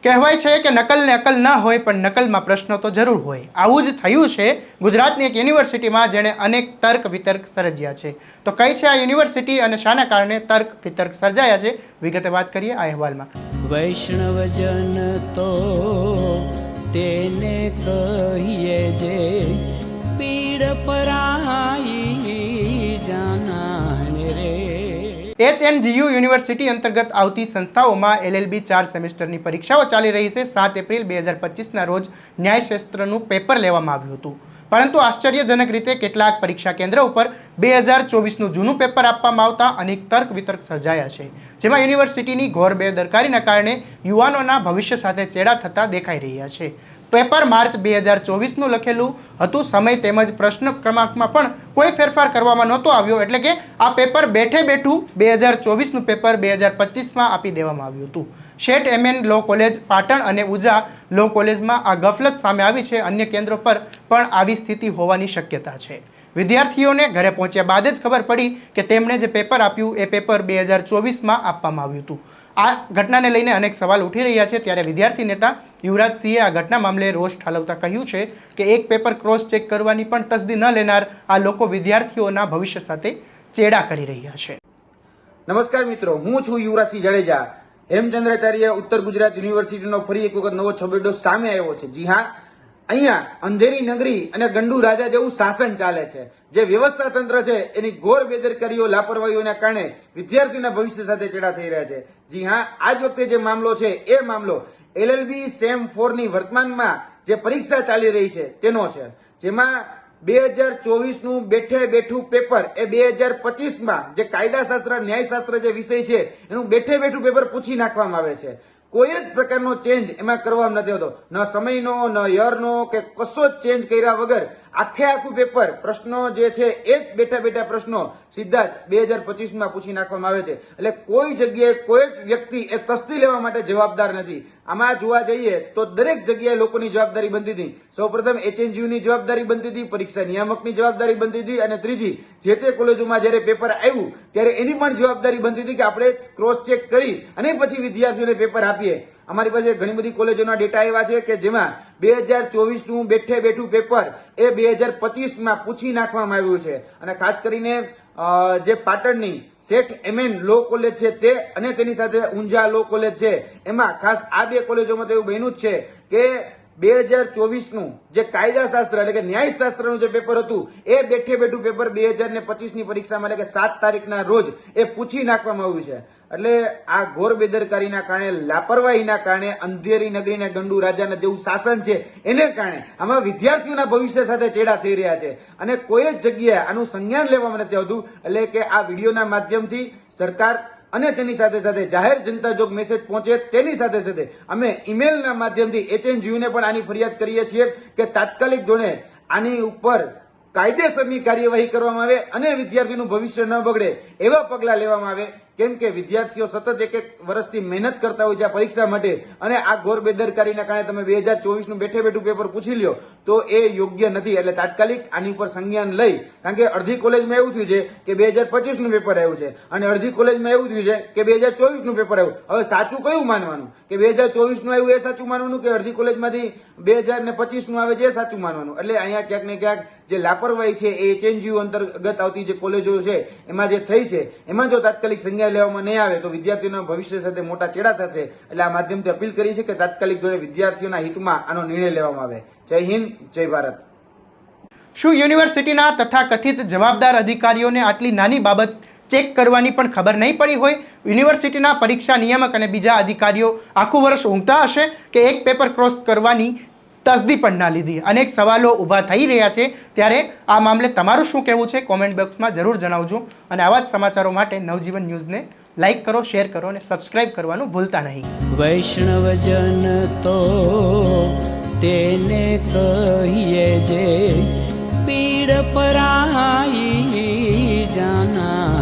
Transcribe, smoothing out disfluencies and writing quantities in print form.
કહેવાય છે કે નકલને અકલ ના હોય પણ નકલમાં પ્રશ્નો તો જરૂર હોય. આવું જ થયું છે ગુજરાતની એક યુનિવર્સિટીમાં, જેણે અનેક તર્ક વિતર્ક સર્જ્યા છે. તો કઈ છે આ યુનિવર્સિટી અને શાના કારણે તર્ક વિતર્ક સર્જાયા છે, વિગતે વાત કરીએ આ અહેવાલમાં. વૈષ્ણવજન તો તેને કહીએ જે પીડ પરાઈ જાનાને રે. HNGU યુનિવર્સિટી અંતર્ગત આવતી સંસ્થાઓમાં LLB 4 સેમેસ્ટરની પરીક્ષાઓ ચાલી રહી છે. 7 એપ્રિલ 2025ના રોજ ન્યાયશાસ્ત્રનું પેપર લેવામાં આવ્યું હતું, પરંતુ આશ્ચર્યજનક રીતે કેટલાક પરીક્ષા કેન્દ્ર ઉપર 2024નું જૂનું પેપર આપવામાં આવતા અનેક તર્ક વિતર્ક સર્જાયા છે, જેમાં યુનિવર્સિટીની ઘોર બેદરકારીના કારણે યુવાનોના ભવિષ્ય સાથે ચેડા થતા દેખાઈ રહ્યા છે. પેપર માર્ચ 2024નું લખેલું હતું. સમય તેમજ પ્રશ્ન ક્રમાંકમાં પણ કોઈ ફેરફાર કરવામાં નહોતો આવ્યો, એટલે કે આ પેપર બેઠે બેઠું 2024નું પેપર 2025માં આપી દેવામાં આવ્યું હતું. શેઠ MN લો કોલેજ પાટણ અને ઉજા લો કોલેજમાં આ ગફલત સામે આવી છે. અન્ય કેન્દ્રો પર પણ આવી સ્થિતિ હોવાની શક્યતા છે. વિદ્યાર્થીઓને ઘરે પહોંચ્યા બાદ જ ખબર પડી કે તેમણે જે પેપર આપ્યું એ પેપર 2024માં આપવામાં આવ્યું હતું. આ ઘટનાને લઈને અનેક સવાલ ઉઠી રહ્યા છે. ત્યારે વિદ્યાર્થી નેતા યુવરાજસિંહે આ ઘટના મામલે રોષ ઠાલવતા કહ્યું છે કે એક પેપર ક્રોસ ચેક કરવાની પણ તસદી ન લેનાર આ લોકો વિદ્યાર્થીઓના ભવિષ્ય સાથે ચેડા કરી રહ્યા છે. નમસ્કાર મિત્રો, હું છું યુવરાજસિંહ જાડેજા. હેમચંદ્રાચાર્ય ઉત્તર ગુજરાત યુનિવર્સિટીનો ફરી એક વખત નવો છબરડો સામે આવ્યો છે. જી હા, અહીંયા અંધેરી નગરી અને ગંડુ રાજા જેવું શાસન ચાલે છે. જે વ્યવસ્થા તંત્ર છે એની ઘોર બેદરકારીઓ, લાપરવાહીઓના કારણે વિદ્યાર્થીઓના ભવિષ્ય સાથે ચેડા થઈ રહ્યા છે. જી હા, આજ વખતે જે મામલો છે એ મામલો LLB સેમ 4 ની વર્તમાનમાં જે પરીક્ષા ચાલી રહી છે તેનો છે, જેમાં 2024નું બેઠે બેઠું પેપર એ 2025માં જે કાયદાશાસ્ત્ર ન્યાયશાસ્ત્ર જે વિષય છે એનું બેઠે બેઠું પેપર પૂછી નાખવામાં આવે છે. કોઈ જ પ્રકારનો ચેન્જ એમાં કરવામાં નથી આવતો, ન સમયનો ન યરનો કે કશો જ ચેન્જ કર્યા વગર આખે આખું પેપર પ્રશ્નો જે છે એ જ બેઠા બેઠા પ્રશ્નો સીધા જ 2025માં પૂછી નાખવામાં આવે છે. એટલે કોઈ જગ્યાએ કોઈ જ વ્યક્તિ એ તસ્દી લેવા માટે જવાબદાર નથી. આમાં જોવા જઈએ તો દરેક જગ્યાએ લોકોની જવાબદારી બનતી હતી. સૌપ્રથમ HNGU ની જવાબદારી બનતી હતી, પરીક્ષા નિયામકની જવાબદારી બનતી હતી, અને ત્રીજી જે તે કોલેજોમાં જયારે પેપર આવ્યું ત્યારે એની પણ જવાબદારી બનતી હતી કે આપણે ક્રોસ ચેક કરી અને પછી વિદ્યાર્થીઓને પેપર આપીએ. અમારી પાસે ઘણી બધી કોલેજોના ડેટા એવા છે કે જેમાં 2024નું બેઠે બેઠું પેપર એ 2025માં પૂછી નાખવામાં આવ્યું છે. અને ખાસ કરીને જે પાટણની શેઠ MN લો કોલેજ છે તે અને તેની સાથે ઊંઝા લો કોલેજ છે, એમાં ખાસ આ બે કોલેજોમાં તો એવું બન્યું જ છે કે 2024નું જે કાયદાશાસ્ત્ર એટલે કે ન્યાયશાસ્ત્રનું જે પેપર હતું એ બેઠે બેઠું પેપર 2025ની પરીક્ષામાં એટલે કે 7 તારીખના રોજ એ પૂછી નાખવામાં આવ્યું છે. એટલે આ ઘોર બેદરકારીના કારણે, લાપરવાહીના કારણે, અંધેરી નગરીને ગંડુ રાજાના જેવું શાસન છે એને કારણે આમાં વિદ્યાર્થીઓના ભવિષ્ય સાથે ચેડા થઈ રહ્યા છે અને કોઈ જ જગ્યાએ આનું સંજ્ઞાન લેવામાં નથી આવતું. એટલે કે આ વિડીયોના માધ્યમથી સરકાર અને તેની સાથે સાથે જાહેર જનતા જોગ મેસેજ પહોંચે તેની સાથે સાથે અમે ઈમેલના માધ્યમથી HNGU ને પણ આની ફરિયાદ કરીએ છીએ કે તાત્કાલિક ધોરણે આની ઉપર કાયદેસરની કાર્યવાહી કરવામાં આવે અને વિદ્યાર્થીનું ભવિષ્ય ન બગડે એવા પગલા લેવામાં આવે. કેમ કે વિદ્યાર્થીઓ સતત એક વર્ષથી મહેનત કરતા હોય છે આ પરીક્ષા માટે, અને આ ઘોર બેદરકારીના કારણે તમે 2024નું બેઠે બેઠું પેપર પૂછી લ્યો તો એ યોગ્ય નથી. એટલે તાત્કાલિક આની ઉપર સંજ્ઞાન લઈ, કારણ કે અડધી કોલેજમાં એવું થયું છે કે 2025નું પેપર આવ્યું છે અને અડધી કોલેજમાં એવું થયું છે કે 2024નું પેપર આવ્યું. હવે સાચું કયું માનવાનું? કે 2024નું આવ્યું એ સાચું માનવાનું કે અડધી કોલેજમાંથી 2025નું આવે છે એ સાચું માનવાનું? એટલે અહીંયા ક્યાંક ને ક્યાંક જે લાપરવાહી છે એ HNGU અંતર્ગત આવતી જે કોલેજો છે એમાં જે થઈ છે, એમાં જો તાત્કાલિક સંજ્ઞા લેવામાં નહીં આવે તો વિદ્યાર્થીઓના ભવિષ્ય સાથે મોટા ચેડા થશે. એટલે આ માધ્યમથી અપીલ કરી છે કે તાત્કાલિક ધોરણે વિદ્યાર્થીઓના હિતમાં આનો નિર્ણય લેવામાં આવે. જય હિન્દ, જય ભારત. શું યુનિવર્સિટીના તથાકથિત જવાબદાર અધિકારીઓને આટલી નાની બાબત ચેક કરવાની પણ ખબર નહીં પડી હોય? યુનિવર્સિટીના પરીક્ષા નિયામક અને બીજા અધિકારીઓ આખું વર્ષ ઊંઘતા હશે કે એક પેપર ક્રોસ કરવાની તસદી પણ ના લીધી? અનેક સવાલો ઊભા થઈ રહ્યા છે. ત્યારે આ મામલે તમારું શું કહેવું છે કોમેન્ટ બોક્સમાં જરૂર જણાવજો. અને આવા જ સમાચારો માટે નવજીવન ન્યૂઝને લાઇક કરો, શેર કરો અને સબસ્ક્રાઇબ કરવાનું ભૂલતા નહીં. વૈષ્ણવજન તો તેને કહીએ જે પીડ પરાઈ જાના.